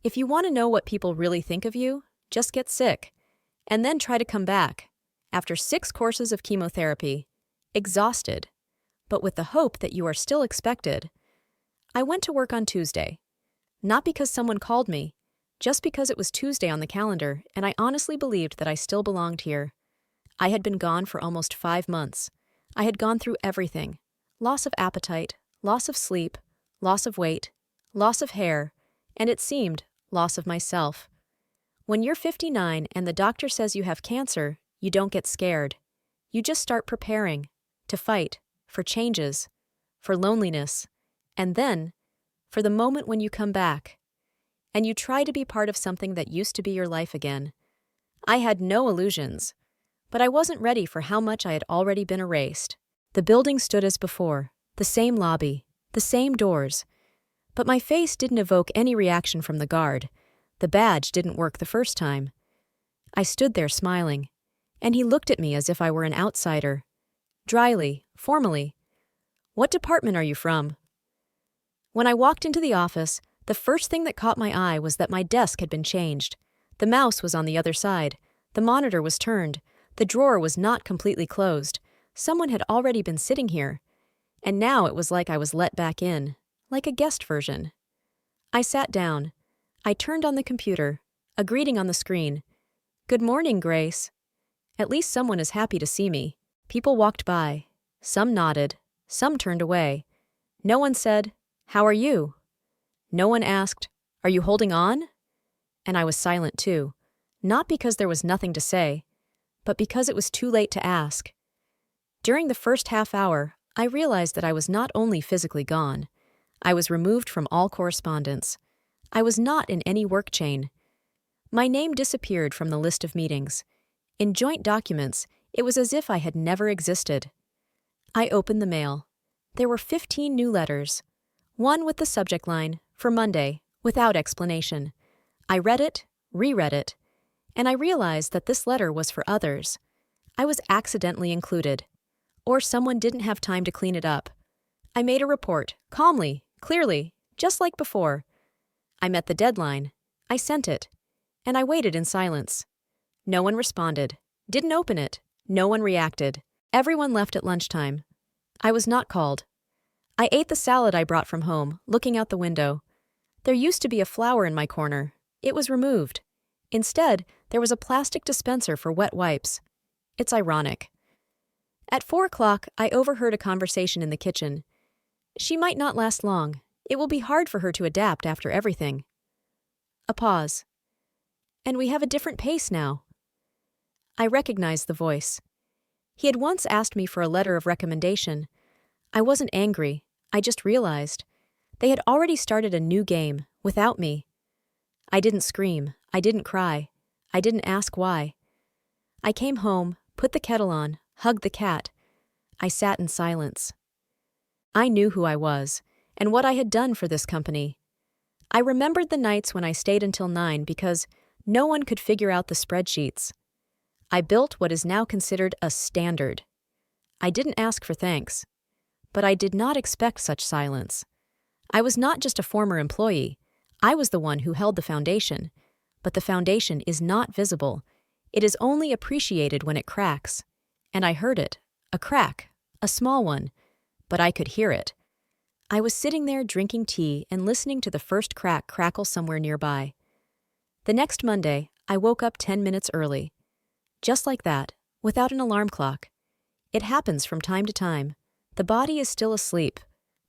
If you want to know what people really think of you, just get sick, and then try to come back, after 6 courses of chemotherapy, exhausted, but with the hope that you are still expected. I went to work on Tuesday. Not because someone called me, just because it was Tuesday on the calendar, and I honestly believed that I still belonged here. I had been gone for almost 5 months. I had gone through everything: loss of appetite, loss of sleep, loss of weight, loss of hair, and it seemed, loss of myself. When you're 59 and the doctor says you have cancer, you don't get scared. You just start preparing, to fight, for changes, for loneliness, and then, for the moment when you come back. And you try to be part of something that used to be your life again. I had no illusions, but I wasn't ready for how much I had already been erased. The building stood as before, the same lobby, the same doors. But my face didn't evoke any reaction from the guard. The badge didn't work the first time. I stood there smiling, and he looked at me as if I were an outsider. Dryly, formally. "What department are you from?" When I walked into the office, the first thing that caught my eye was that my desk had been changed. The mouse was on the other side. The monitor was turned. The drawer was not completely closed. Someone had already been sitting here. And now it was like I was let back in, like a guest version. I sat down. I turned on the computer, a greeting on the screen. "Good morning, Grace." At least someone is happy to see me. People walked by. Some nodded. Some turned away. No one said, "How are you?" No one asked, "Are you holding on?" And I was silent too, not because there was nothing to say, but because it was too late to ask. During the first half hour, I realized that I was not only physically gone, I was removed from all correspondence. I was not in any work chain. My name disappeared from the list of meetings. In joint documents, it was as if I had never existed. I opened the mail. There were 15 new letters. One with the subject line, "For Monday," without explanation. I read it, reread it, and I realized that this letter was for others. I was accidentally included. Or someone didn't have time to clean it up. I made a report, calmly, clearly, just like before. I met the deadline. I sent it. And I waited in silence. No one responded. Didn't open it. No one reacted. Everyone left at lunchtime. I was not called. I ate the salad I brought from home, looking out the window. There used to be a flower in my corner. It was removed. Instead, there was a plastic dispenser for wet wipes. It's ironic. At 4 o'clock, I overheard a conversation in the kitchen. She might not last long. It will be hard for her to adapt after everything. A pause. "And we have a different pace now." I recognized the voice. He had once asked me for a letter of recommendation. I wasn't angry. I just realized. They had already started a new game, without me. I didn't scream. I didn't cry. I didn't ask why. I came home, put the kettle on, hugged the cat. I sat in silence. I knew who I was, and what I had done for this company. I remembered the nights when I stayed until 9 because no one could figure out the spreadsheets. I built what is now considered a standard. I didn't ask for thanks, but I did not expect such silence. I was not just a former employee. I was the one who held the foundation, but the foundation is not visible. It is only appreciated when it cracks. And I heard it, a crack, a small one, but I could hear it. I was sitting there drinking tea and listening to the first crack crackle somewhere nearby. The next Monday, I woke up 10 minutes early. Just like that, without an alarm clock. It happens from time to time. The body is still asleep,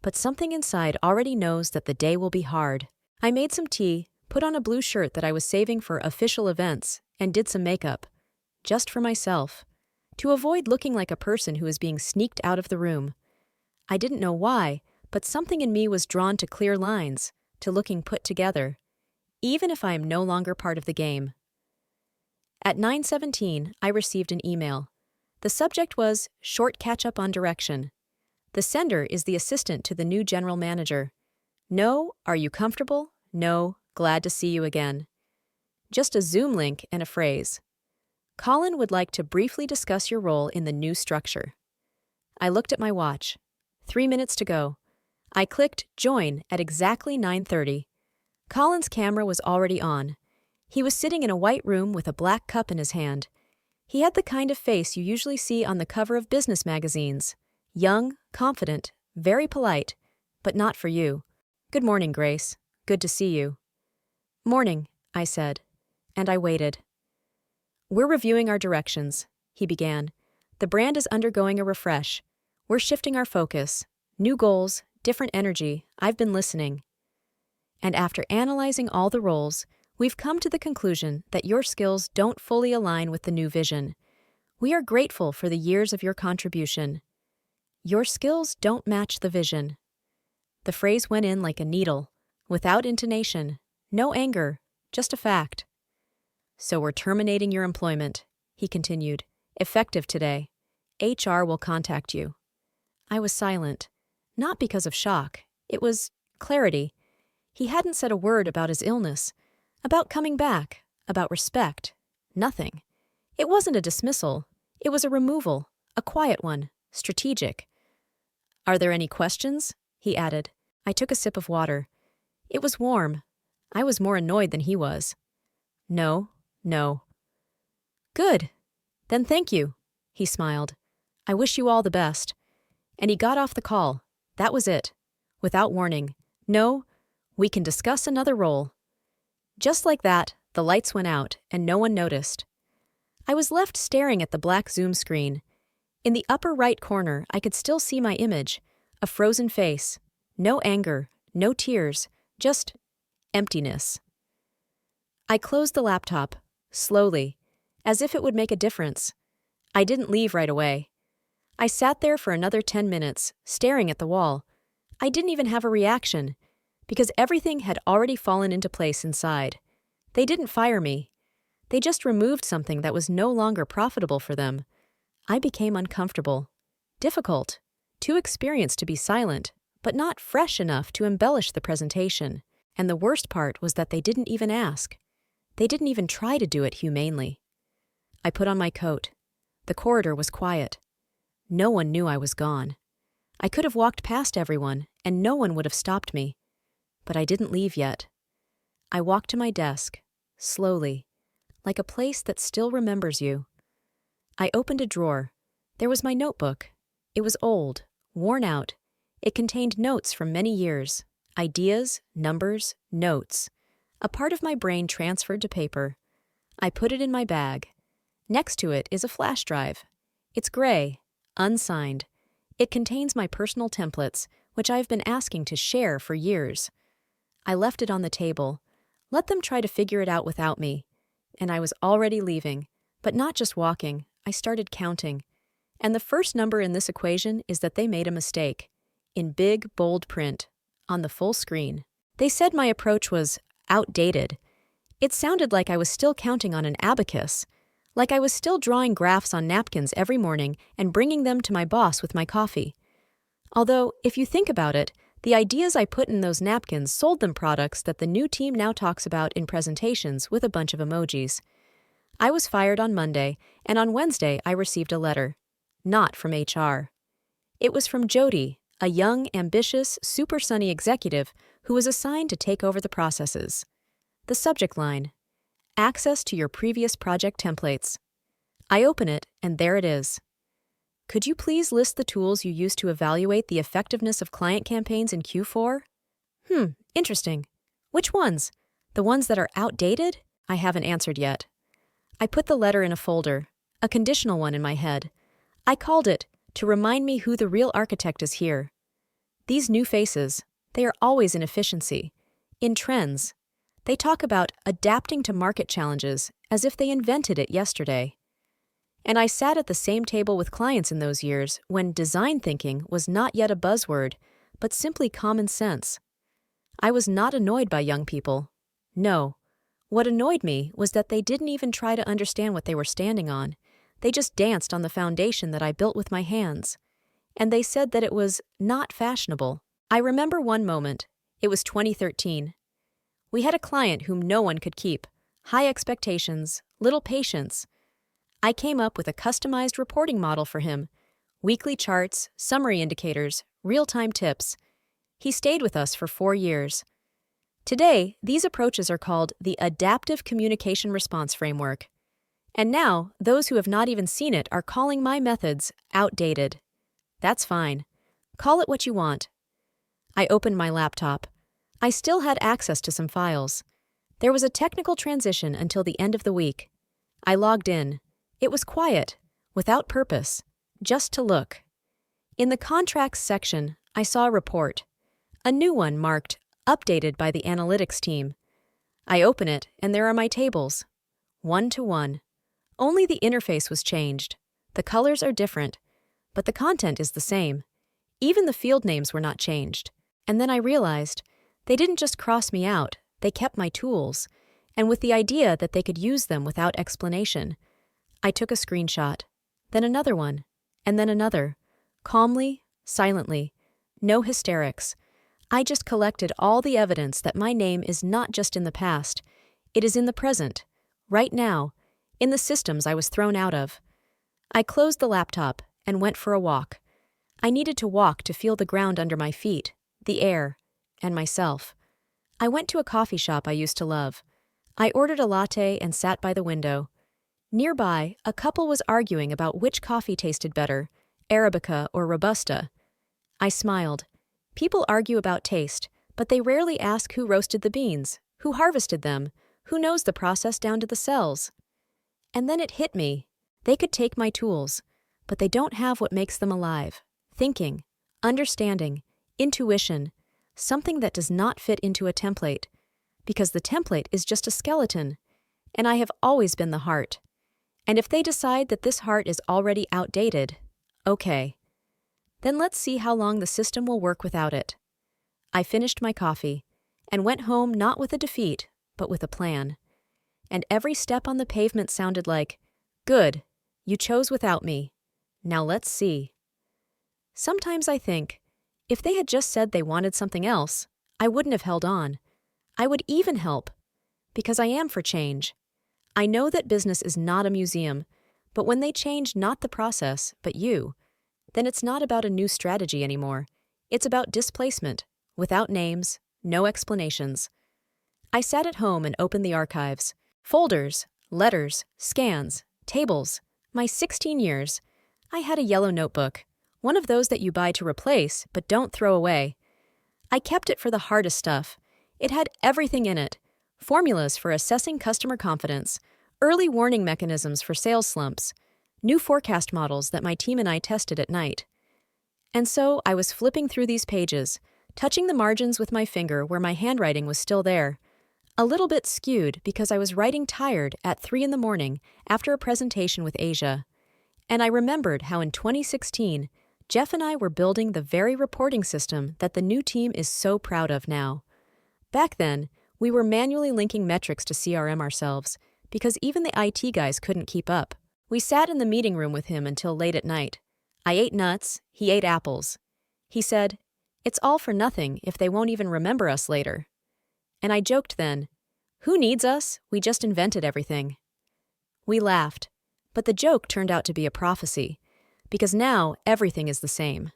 but something inside already knows that the day will be hard. I made some tea, put on a blue shirt that I was saving for official events, and did some makeup. Just for myself. To avoid looking like a person who is being sneaked out of the room. I didn't know why, but something in me was drawn to clear lines, to looking put together, even if I am no longer part of the game. At 9:17, I received an email. The subject was "Short Catch-Up on Direction." The sender is the assistant to the new general manager. No, are you comfortable? No, glad to see you again. Just a Zoom link and a phrase. Colin would like to briefly discuss your role in the new structure. I looked at my watch. 3 minutes to go. I clicked join at exactly 9:30. Colin's camera was already on. He was sitting in a white room with a black cup in his hand. He had the kind of face you usually see on the cover of business magazines. Young, confident, very polite, but not for you. "Good morning, Grace. Good to see you." "Morning," I said, and I waited. "We're reviewing our directions," he began. "The brand is undergoing a refresh. We're shifting our focus. New goals, different energy. I've been listening. And after analyzing all the roles, we've come to the conclusion that your skills don't fully align with the new vision. We are grateful for the years of your contribution. Your skills don't match the vision." The phrase went in like a needle, without intonation, no anger, just a fact. "So we're terminating your employment," he continued, "effective today. HR will contact you." I was silent, not because of shock. It was clarity. He hadn't said a word about his illness, about coming back, about respect. Nothing. It wasn't a dismissal. It was a removal, a quiet one, strategic. "Are there any questions?" he added. I took a sip of water. It was warm. I was more annoyed than he was. No. "Good. Then thank you," he smiled. "I wish you all the best." And he got off the call. That was it. Without warning. "No, we can discuss another role." Just like that, the lights went out, and no one noticed. I was left staring at the black Zoom screen. In the upper right corner, I could still see my image, a frozen face. No anger, no tears, just emptiness. I closed the laptop, slowly, as if it would make a difference. I didn't leave right away. I sat there for another 10 minutes, staring at the wall. I didn't even have a reaction, because everything had already fallen into place inside. They didn't fire me. They just removed something that was no longer profitable for them. I became uncomfortable, difficult, too experienced to be silent, but not fresh enough to embellish the presentation. And the worst part was that they didn't even ask. They didn't even try to do it humanely. I put on my coat. The corridor was quiet. No one knew I was gone. I could have walked past everyone, and no one would have stopped me. But I didn't leave yet. I walked to my desk, slowly, like a place that still remembers you. I opened a drawer. There was my notebook. It was old, worn out. It contained notes from many years, ideas, numbers, notes. A part of my brain transferred to paper. I put it in my bag. Next to it is a flash drive. It's gray, unsigned. It contains my personal templates, which I've been asking to share for years. I left it on the table. Let them try to figure it out without me. And I was already leaving, but not just walking. I started counting. And the first number in this equation is that they made a mistake. In big, bold print, on the full screen. They said my approach was outdated. It sounded like I was still counting on an abacus, like I was still drawing graphs on napkins every morning and bringing them to my boss with my coffee. Although, if you think about it, the ideas I put in those napkins sold them products that the new team now talks about in presentations with a bunch of emojis. I was fired on Monday, and on Wednesday I received a letter. Not from HR. It was from Jody, a young, ambitious, super sunny executive who was assigned to take over the processes. The subject line: access to your previous project templates. I open it, and there it is. Could you please list the tools you used to evaluate the effectiveness of client campaigns in Q4? Interesting. Which ones? The ones that are outdated? I haven't answered yet. I put the letter in a folder, a conditional one in my head. I called it, to remind me who the real architect is here. These new faces, they are always in efficiency, in trends. They talk about adapting to market challenges as if they invented it yesterday. And I sat at the same table with clients in those years when design thinking was not yet a buzzword, but simply common sense. I was not annoyed by young people. No. What annoyed me was that they didn't even try to understand what they were standing on. They just danced on the foundation that I built with my hands. And they said that it was not fashionable. I remember one moment. It was 2013. We had a client whom no one could keep. High expectations, little patience. I came up with a customized reporting model for him. Weekly charts, summary indicators, real-time tips. He stayed with us for 4 years. Today, these approaches are called the Adaptive Communication Response Framework. And now, those who have not even seen it are calling my methods outdated. That's fine. Call it what you want. I opened my laptop. I still had access to some files. There was a technical transition until the end of the week. I logged in. It was quiet, without purpose, just to look. In the contracts section, I saw a report. A new one marked updated by the analytics team. I open it, and there are my tables. 1-to-1. Only the interface was changed. The colors are different, but the content is the same. Even the field names were not changed. And then I realized they didn't just cross me out, they kept my tools, and with the idea that they could use them without explanation. I took a screenshot, then another one, and then another. Calmly, silently, no hysterics. I just collected all the evidence that my name is not just in the past, it is in the present, right now, in the systems I was thrown out of. I closed the laptop and went for a walk. I needed to walk to feel the ground under my feet, the air, and myself. I went to a coffee shop I used to love. I ordered a latte and sat by the window. Nearby, a couple was arguing about which coffee tasted better, Arabica or Robusta. I smiled. People argue about taste, but they rarely ask who roasted the beans, who harvested them, who knows the process down to the cells. And then it hit me. They could take my tools, but they don't have what makes them alive. Thinking, understanding, intuition, something that does not fit into a template, because the template is just a skeleton, and I have always been the heart. And if they decide that this heart is already outdated, okay. Then let's see how long the system will work without it. I finished my coffee and went home not with a defeat, but with a plan. And every step on the pavement sounded like, "Good, you chose without me. Now let's see." Sometimes I think, if they had just said they wanted something else, I wouldn't have held on. I would even help, because I am for change. I know that business is not a museum, but when they change not the process, but you, then it's not about a new strategy anymore. It's about displacement, without names, no explanations. I sat at home and opened the archives. Folders, letters, scans, tables. My 16 years. I had a yellow notebook, one of those that you buy to replace but don't throw away. I kept it for the hardest stuff. It had everything in it. Formulas for assessing customer confidence, early warning mechanisms for sales slumps, new forecast models that my team and I tested at night. And so I was flipping through these pages, touching the margins with my finger where my handwriting was still there. A little bit skewed because I was writing tired at 3 a.m. after a presentation with Asia. And I remembered how in 2016, Jeff and I were building the very reporting system that the new team is so proud of now. Back then, we were manually linking metrics to CRM ourselves, because even the IT guys couldn't keep up. We sat in the meeting room with him until late at night. I ate nuts, he ate apples. He said, "It's all for nothing if they won't even remember us later." And I joked then, "Who needs us? We just invented everything." We laughed, but the joke turned out to be a prophecy, because now everything is the same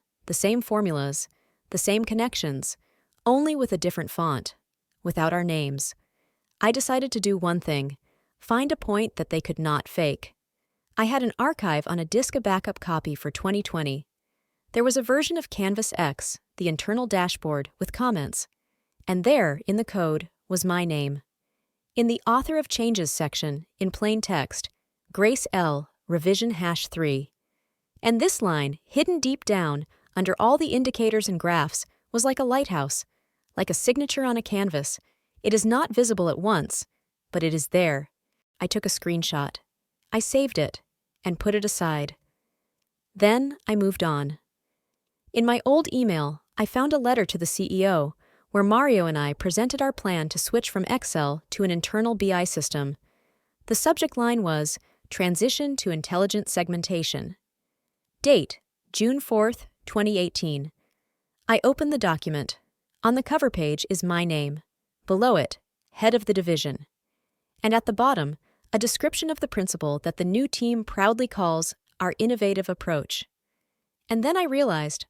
formulas, the same connections, only with a different font, without our names. I decided to do one thing, find a point that they could not fake. I had an archive on a disk, a backup copy for 2020. There was a version of Canvas X, the internal dashboard, with comments. And there, in the code, was my name. In the Author of Changes section, in plain text, Grace L, revision #3. And this line, hidden deep down, under all the indicators and graphs, was like a lighthouse, like a signature on a canvas. It is not visible at once, but it is there. I took a screenshot. I saved it, and put it aside. Then I moved on. In my old email, I found a letter to the CEO, where Mario and I presented our plan to switch from Excel to an internal BI system. The subject line was, Transition to Intelligent Segmentation. Date, June 4th, 2018. I opened the document. On the cover page is my name. Below it, Head of the Division. And at the bottom, a description of the principle that the new team proudly calls our innovative approach. And then I realized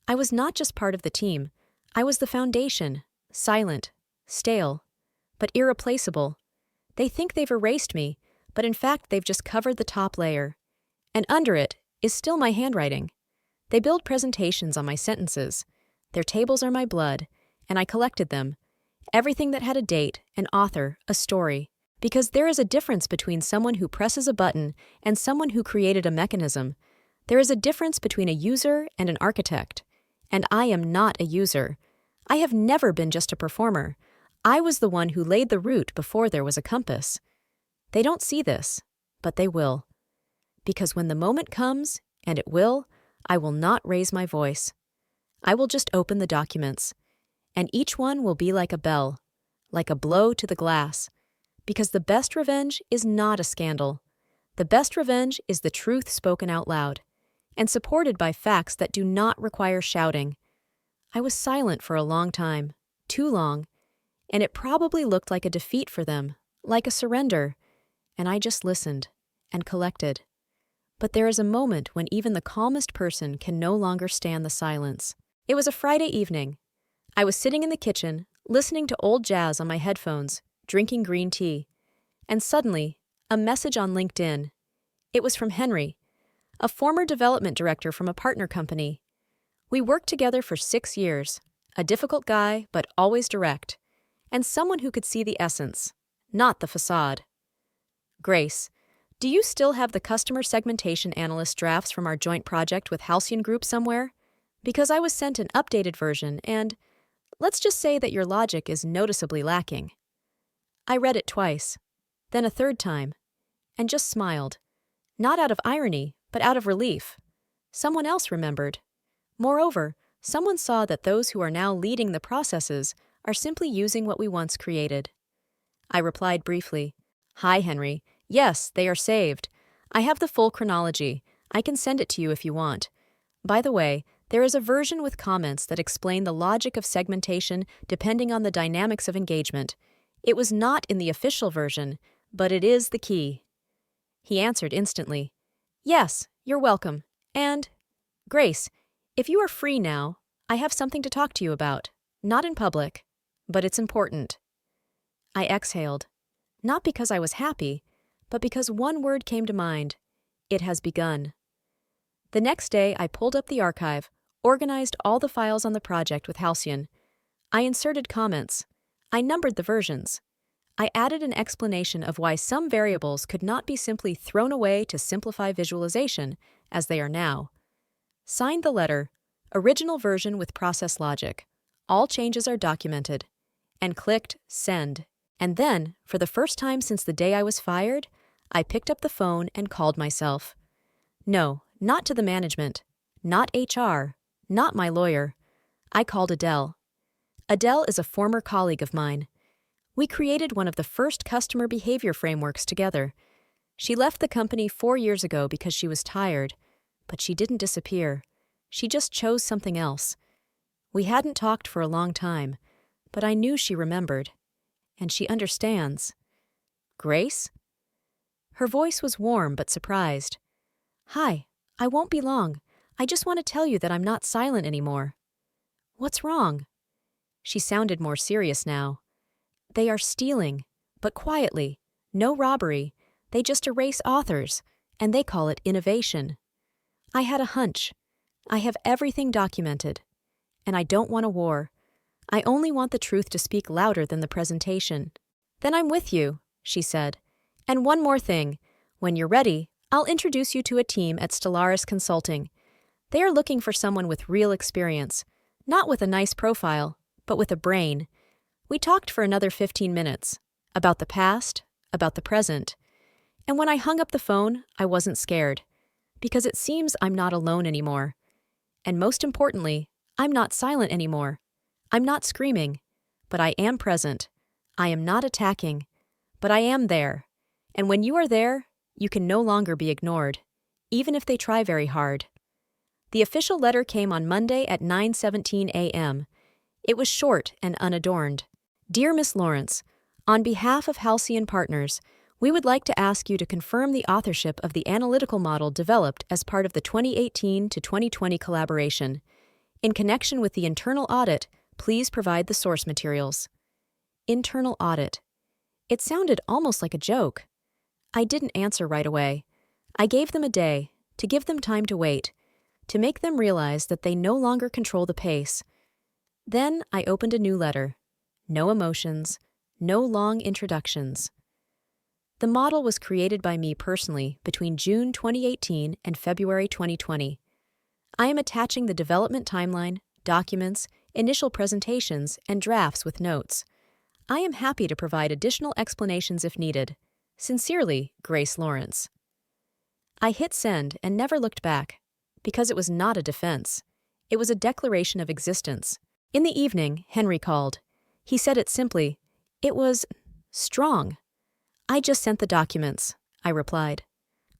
I was not just part of the team. I was the foundation, silent, stale, but irreplaceable. They think they've erased me, but in fact they've just covered the top layer. And under it is still my handwriting. They build presentations on my sentences. Their tables are my blood, and I collected them. Everything that had a date, an author, a story. Because there is a difference between someone who presses a button and someone who created a mechanism. There is a difference between a user and an architect. And I am not a user. I have never been just a performer. I was the one who laid the route before there was a compass. They don't see this, but they will. Because when the moment comes, and it will, I will not raise my voice. I will just open the documents. And each one will be like a bell, like a blow to the glass. Because the best revenge is not a scandal. The best revenge is the truth spoken out loud, and supported by facts that do not require shouting. I was silent for a long time, too long, and it probably looked like a defeat for them, like a surrender, and I just listened and collected. But there is a moment when even the calmest person can no longer stand the silence. It was a Friday evening. I was sitting in the kitchen, listening to old jazz on my headphones, drinking green tea, and suddenly, a message on LinkedIn. It was from Henry, a former development director from a partner company. We worked together for 6 years, a difficult guy but always direct, and someone who could see the essence, not the facade. Grace, do you still have the customer segmentation analyst drafts from our joint project with Halcyon Group somewhere? Because I was sent an updated version and, let's just say that your logic is noticeably lacking. I read it twice, then a third time, and just smiled. Not out of irony, but out of relief. Someone else remembered. Moreover, someone saw that those who are now leading the processes are simply using what we once created. I replied briefly, "Hi, Henry. Yes, they are saved. I have the full chronology. I can send it to you if you want. By the way, there is a version with comments that explain the logic of segmentation depending on the dynamics of engagement. It was not in the official version, but it is the key." He answered instantly, "Yes, you're welcome. And, Grace, if you are free now, I have something to talk to you about. Not in public, but it's important." I exhaled, not because I was happy, but because one word came to mind. It has begun. The next day, I pulled up the archive, organized all the files on the project with Halcyon. I inserted comments. I numbered the versions. I added an explanation of why some variables could not be simply thrown away to simplify visualization, as they are now. Signed the letter, original version with process logic. All changes are documented. And clicked send. And then, for the first time since the day I was fired, I picked up the phone and called myself. No, not to the management. Not HR. Not my lawyer. I called Adele. Adele is a former colleague of mine. We created one of the first customer behavior frameworks together. She left the company 4 years ago because she was tired, but she didn't disappear. She just chose something else. We hadn't talked for a long time, but I knew she remembered. And she understands. "Grace?" Her voice was warm but surprised. "Hi, I won't be long. I just want to tell you that I'm not silent anymore." "What's wrong?" She sounded more serious now. "They are stealing, but quietly. No robbery. They just erase authors, and they call it innovation. I had a hunch. I have everything documented. And I don't want a war. I only want the truth to speak louder than the presentation." "Then I'm with you," she said. "And one more thing. When you're ready, I'll introduce you to a team at Stellaris Consulting. They are looking for someone with real experience, not with a nice profile, but with a brain." We talked for another 15 minutes, about the past, about the present. And when I hung up the phone, I wasn't scared, because it seems I'm not alone anymore. And most importantly, I'm not silent anymore. I'm not screaming, but I am present. I am not attacking, but I am there. And when you are there, you can no longer be ignored, even if they try very hard. The official letter came on Monday at 9:17 a.m. It was short and unadorned. "Dear Miss Lawrence, on behalf of Halcyon Partners, we would like to ask you to confirm the authorship of the analytical model developed as part of the 2018 to 2020 collaboration. In connection with the internal audit, please provide the source materials." Internal audit. It sounded almost like a joke. I didn't answer right away. I gave them a day, to give them time to wait, to make them realize that they no longer control the pace. Then I opened a new letter. No emotions, no long introductions. The model was created by me personally between June 2018 and February 2020. I am attaching the development timeline, documents, initial presentations, and drafts with notes. I am happy to provide additional explanations if needed. Sincerely, Grace Lawrence. I hit send and never looked back, because it was not a defense. It was a declaration of existence. In the evening, Henry called. He said it simply. It was strong. I just sent the documents, I replied.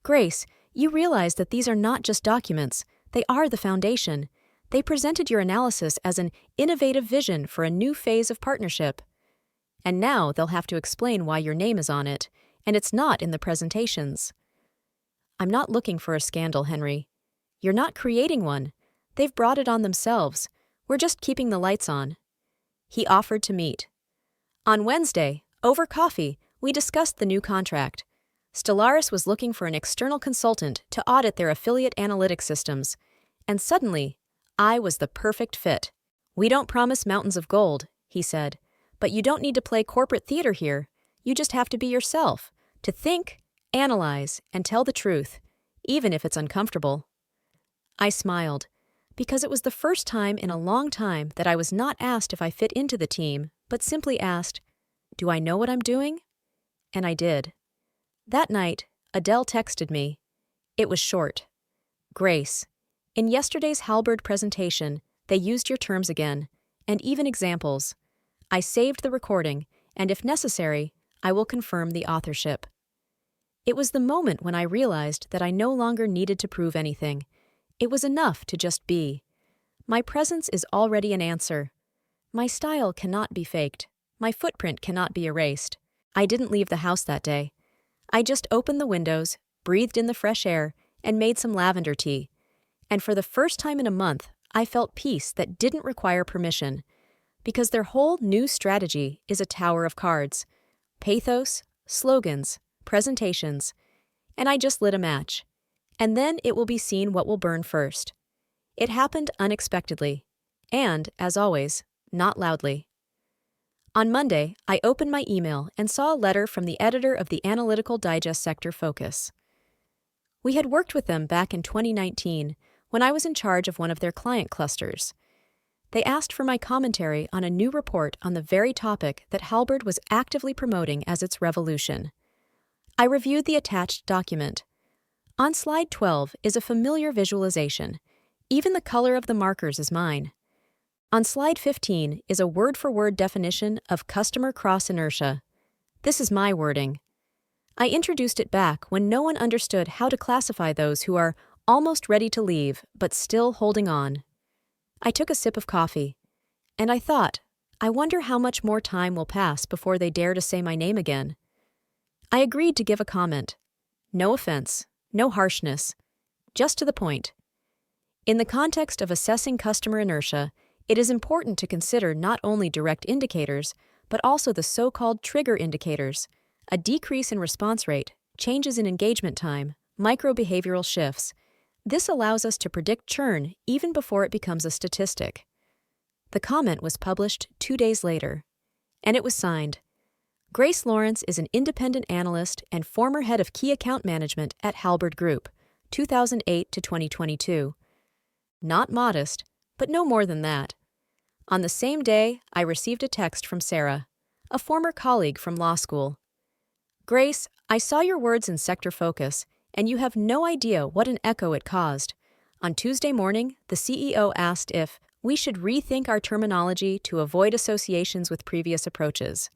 Grace, you realize that these are not just documents. They are the foundation. They presented your analysis as an innovative vision for a new phase of partnership. And now they'll have to explain why your name is on it, and it's not in the presentations. I'm not looking for a scandal, Henry. You're not creating one. They've brought it on themselves. We're just keeping the lights on. He offered to meet. On Wednesday, over coffee, we discussed the new contract. Stellaris was looking for an external consultant to audit their affiliate analytics systems, and suddenly, I was the perfect fit. We don't promise mountains of gold, he said, but you don't need to play corporate theater here. You just have to be yourself, to think, analyze, and tell the truth, even if it's uncomfortable. I smiled, because it was the first time in a long time that I was not asked if I fit into the team, but simply asked, do I know what I'm doing? And I did. That night, Adele texted me. It was short. Grace, in yesterday's Halberd presentation, they used your terms again, and even examples. I saved the recording, and if necessary, I will confirm the authorship. It was the moment when I realized that I no longer needed to prove anything. It was enough to just be. My presence is already an answer. My style cannot be faked. My footprint cannot be erased. I didn't leave the house that day. I just opened the windows, breathed in the fresh air, and made some lavender tea. And for the first time in a month, I felt peace that didn't require permission, because their whole new strategy is a tower of cards. Pathos, slogans, presentations, and I just lit a match. And then it will be seen what will burn first. It happened unexpectedly, and, as always, not loudly. On Monday, I opened my email and saw a letter from the editor of the Analytical Digest sector Focus. We had worked with them back in 2019 when I was in charge of one of their client clusters. They asked for my commentary on a new report on the very topic that Halberd was actively promoting as its revolution. I reviewed the attached document. On slide 12 is a familiar visualization. Even the color of the markers is mine. On slide 15 is a word-for-word definition of customer cross-inertia. This is my wording. I introduced it back when no one understood how to classify those who are almost ready to leave but still holding on. I took a sip of coffee, and I thought, I wonder how much more time will pass before they dare to say my name again. I agreed to give a comment. No offense, no harshness, just to the point. In the context of assessing customer inertia, it is important to consider not only direct indicators, but also the so-called trigger indicators, a decrease in response rate, changes in engagement time, micro-behavioral shifts. This allows us to predict churn even before it becomes a statistic. The comment was published 2 days later, and it was signed. Grace Lawrence is an independent analyst and former head of key account management at Halberd Group, 2008 to 2022. Not modest, but no more than that. On the same day, I received a text from Sarah, a former colleague from law school. Grace, I saw your words in Sector Focus, and you have no idea what an echo it caused. On Tuesday morning, the CEO asked if we should rethink our terminology to avoid associations with previous approaches.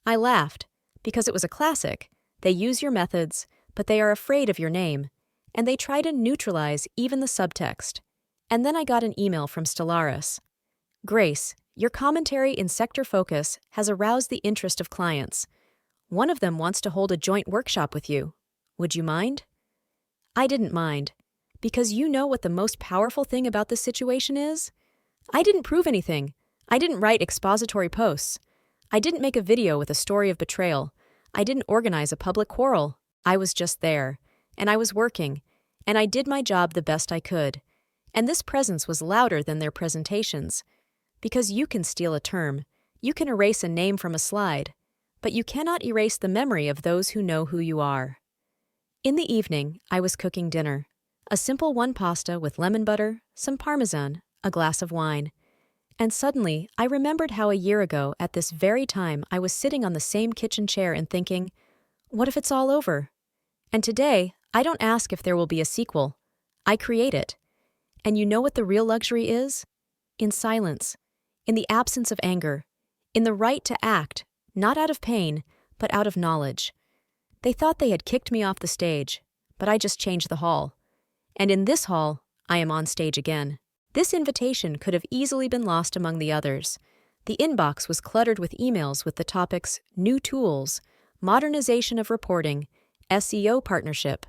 I laughed, because it was a classic. They use your methods, but they are afraid of your name, and they try to neutralize even the subtext. And then I got an email from Stellaris. Grace, your commentary in Sector Focus has aroused the interest of clients. One of them wants to hold a joint workshop with you. Would you mind? I didn't mind, because you know what the most powerful thing about this situation is? I didn't prove anything. I didn't write expository posts. I didn't make a video with a story of betrayal. I didn't organize a public quarrel. I was just there, and I was working, and I did my job the best I could. And this presence was louder than their presentations. Because you can steal a term, you can erase a name from a slide, but you cannot erase the memory of those who know who you are. In the evening, I was cooking dinner. A simple one pasta with lemon butter, some parmesan, a glass of wine. And suddenly, I remembered how a year ago, at this very time, I was sitting on the same kitchen chair and thinking, what if it's all over? And today, I don't ask if there will be a sequel. I create it. And you know what the real luxury is? In silence, in the absence of anger, in the right to act, not out of pain, but out of knowledge. They thought they had kicked me off the stage, but I just changed the hall. And in this hall, I am on stage again. This invitation could have easily been lost among the others. The inbox was cluttered with emails with the topics new tools, modernization of reporting, SEO partnership.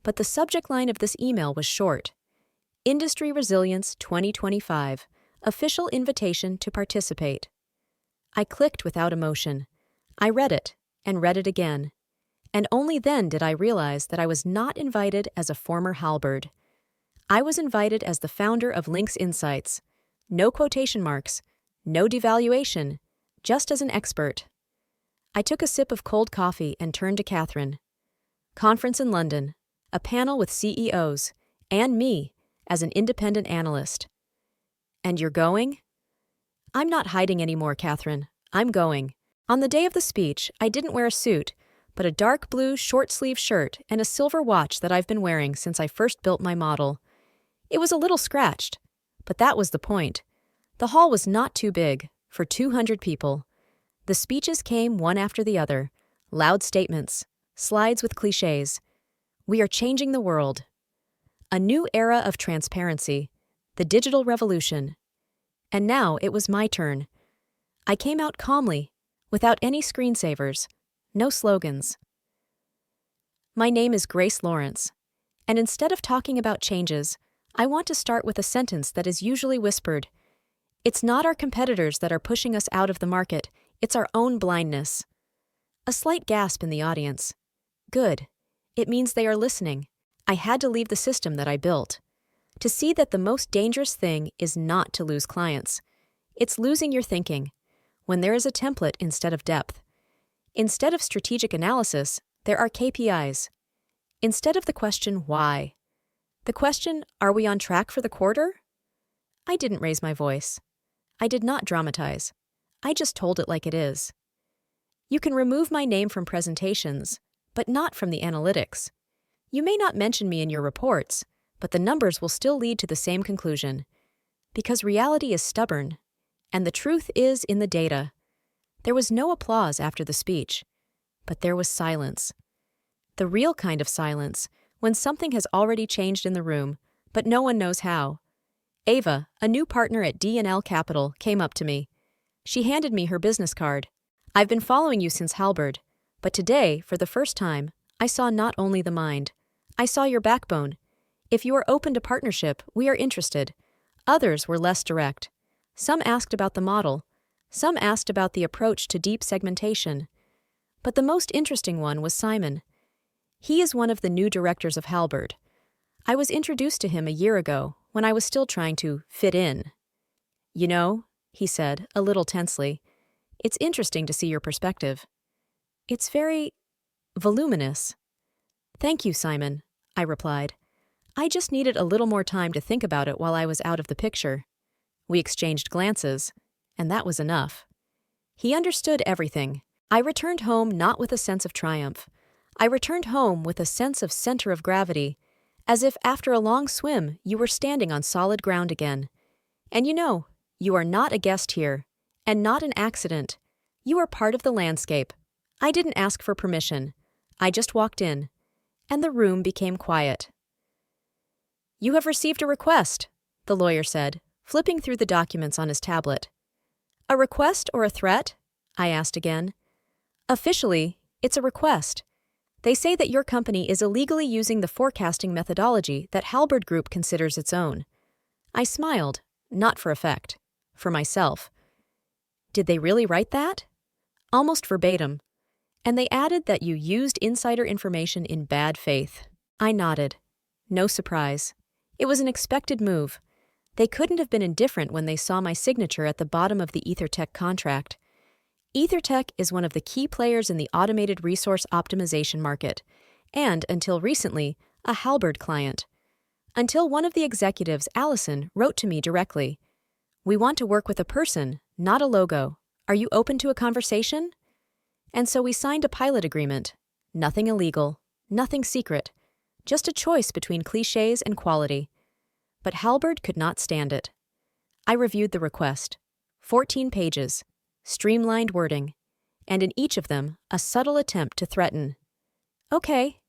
But the subject line of this email was short. Industry Resilience 2025, official invitation to participate. I clicked without emotion. I read it, and read it again. And only then did I realize that I was not invited as a former halberd. I was invited as the founder of Links Insights. No quotation marks, no devaluation, just as an expert. I took a sip of cold coffee and turned to Catherine. Conference in London, a panel with CEOs, and me as an independent analyst. And you're going? I'm not hiding anymore, Catherine. I'm going. On the day of the speech, I didn't wear a suit, but a dark blue short-sleeve shirt and a silver watch that I've been wearing since I first built my model. It was a little scratched, but that was the point. The hall was not too big, for 200 people. The speeches came one after the other, loud statements, slides with cliches. We are changing the world. A new era of transparency, the digital revolution. And now it was my turn. I came out calmly, without any screensavers, no slogans. My name is Grace Lawrence, and instead of talking about changes, I want to start with a sentence that is usually whispered. It's not our competitors that are pushing us out of the market, it's our own blindness. A slight gasp in the audience. Good. It means they are listening. I had to leave the system that I built. To see that the most dangerous thing is not to lose clients. It's losing your thinking, when there is a template instead of depth. Instead of strategic analysis, there are KPIs. Instead of the question, why? The question, are we on track for the quarter? I didn't raise my voice. I did not dramatize. I just told it like it is. You can remove my name from presentations, but not from the analytics. You may not mention me in your reports, but the numbers will still lead to the same conclusion. Because reality is stubborn, and the truth is in the data. There was no applause after the speech, but there was silence. The real kind of silence, when something has already changed in the room, but no one knows how. Ava, a new partner at D&L Capital, came up to me. She handed me her business card. I've been following you since Halberd, but today, for the first time, I saw not only the mind. I saw your backbone. If you are open to partnership, we are interested. Others were less direct. Some asked about the model. Some asked about the approach to deep segmentation. But the most interesting one was Simon. He is one of the new directors of Halberd. I was introduced to him a year ago when I was still trying to fit in. You know, he said, a little tensely, it's interesting to see your perspective. It's very voluminous. Thank you, Simon, I replied. I just needed a little more time to think about it while I was out of the picture. We exchanged glances, and that was enough. He understood everything. I returned home not with a sense of triumph. I returned home with a sense of center of gravity, as if after a long swim you were standing on solid ground again. And you know, you are not a guest here, and not an accident. You are part of the landscape. I didn't ask for permission. I just walked in, and the room became quiet. You have received a request, the lawyer said, flipping through the documents on his tablet. A request or a threat? I asked again. Officially, it's a request. They say that your company is illegally using the forecasting methodology that Halberd Group considers its own. I smiled, not for effect, for myself. Did they really write that? almost verbatim. And they added that you used insider information in bad faith. I nodded. No surprise. It was an expected move. They couldn't have been indifferent when they saw my signature at the bottom of the EtherTech contract. EtherTech is one of the key players in the automated resource optimization market, and, until recently, a Halberd client. Until one of the executives, Allison, wrote to me directly. "We want to work with a person, not a logo. Are you open to a conversation?" And so we signed a pilot agreement. Nothing illegal, nothing secret, just a choice between cliches and quality. But Halberd could not stand it. I reviewed the request. 14 pages, streamlined wording, and in each of them, a subtle attempt to threaten. "Okay,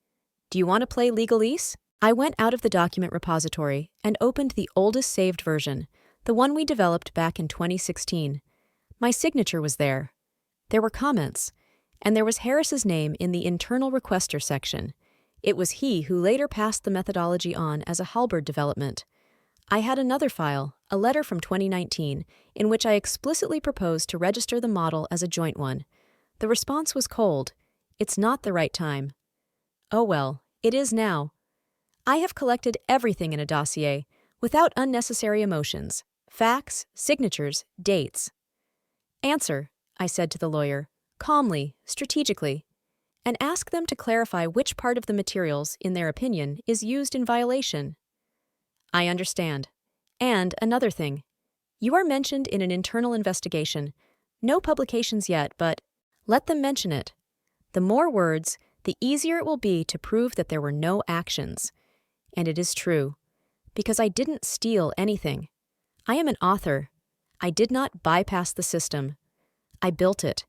do you want to play legalese?" I went out of the document repository and opened the oldest saved version, the one we developed back in 2016. My signature was there. There were comments, and there was Harris's name in the internal requester section. It was he who later passed the methodology on as a Halberd development. I had another file, a letter from 2019, in which I explicitly proposed to register the model as a joint one. The response was cold. "It's not the right time." Oh well, it is now. I have collected everything in a dossier, without unnecessary emotions, facts, signatures, dates. "Answer," I said to the lawyer, calmly, strategically, and ask them to clarify which part of the materials, in their opinion, is used in violation. "I understand. And another thing. You are mentioned in an internal investigation. No publications yet, but let them mention it. The more words, the easier it will be to prove that there were no actions. And it is true, because I didn't steal anything. I am an author. I did not bypass the system. I built it.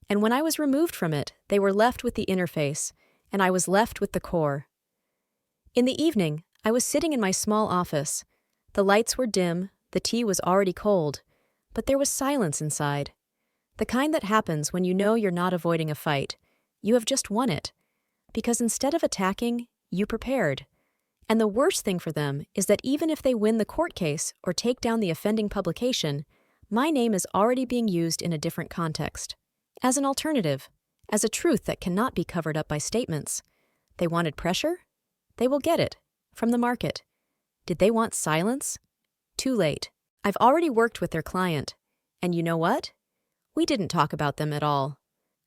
And when I was removed from it, they were left with the interface, and I was left with the core." In the evening, I was sitting in my small office. The lights were dim, the tea was already cold, but there was silence inside. The kind that happens when you know you're not avoiding a fight. You have just won it. Because instead of attacking, you prepared. And the worst thing for them is that even if they win the court case or take down the offending publication, my name is already being used in a different context. As an alternative, as a truth that cannot be covered up by statements. They wanted pressure? They will get it, from the market. Did they want silence? Too late. I've already worked with their client. And you know what? We didn't talk about them at all.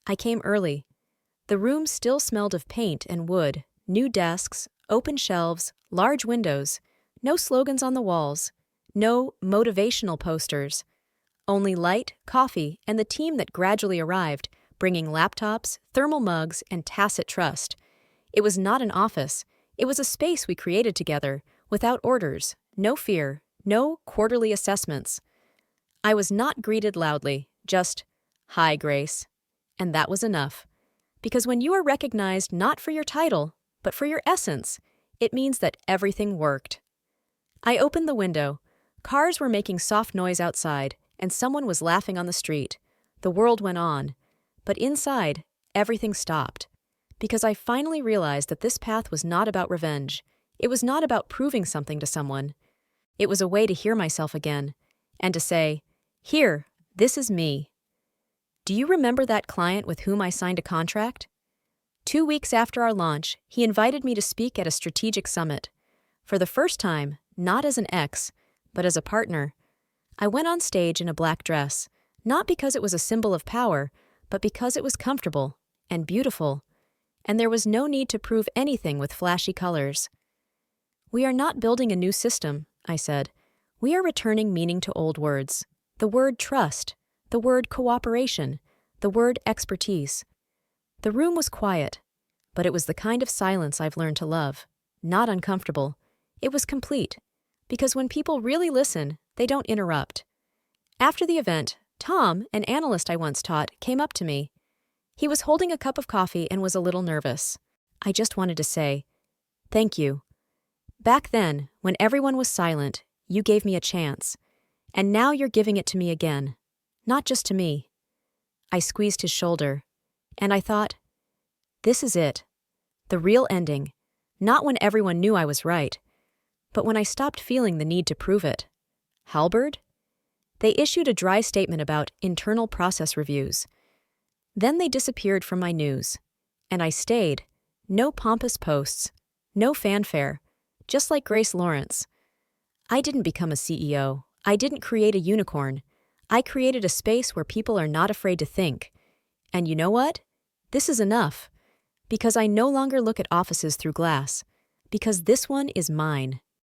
I came early. The room still smelled of paint and wood, new desks, open shelves, large windows, no slogans on the walls, no motivational posters. Only light, coffee, and the team that gradually arrived, bringing laptops, thermal mugs, and tacit trust. It was not an office. It was a space we created together, without orders, no fear, no quarterly assessments. I was not greeted loudly, just, "Hi, Grace." And that was enough. Because when you are recognized not for your title, but for your essence, it means that everything worked. I opened the window. Cars were making soft noise outside, and someone was laughing on the street. The world went on. But inside, everything stopped. Because I finally realized that this path was not about revenge. It was not about proving something to someone. It was a way to hear myself again, and to say, "Here, this is me." Do you remember that client with whom I signed a contract? 2 weeks after our launch, he invited me to speak at a strategic summit. For the first time, not as an ex, but as a partner. I went on stage in a black dress, not because it was a symbol of power, but because it was comfortable and beautiful, and there was no need to prove anything with flashy colors. "We are not building a new system," I said. "We are returning meaning to old words. The word trust, the word cooperation, the word expertise." The room was quiet, but it was the kind of silence I've learned to love. Not uncomfortable. It was complete, because when people really listen, they don't interrupt. After the event, Tom, an analyst I once taught, came up to me. He was holding a cup of coffee and was a little nervous. I just wanted to say, "Thank you. Back then, when everyone was silent, you gave me a chance. And now you're giving it to me again. Not just to me." I squeezed his shoulder, and I thought, this is it. The real ending. Not when everyone knew I was right, but when I stopped feeling the need to prove it. Halberd? They issued a dry statement about internal process reviews. Then they disappeared from my news. And I stayed. No pompous posts. No fanfare. Just like Grace Lawrence. I didn't become a CEO. I didn't create a unicorn. I created a space where people are not afraid to think. And you know what? This is enough. Because I no longer look at offices through glass. Because this one is mine.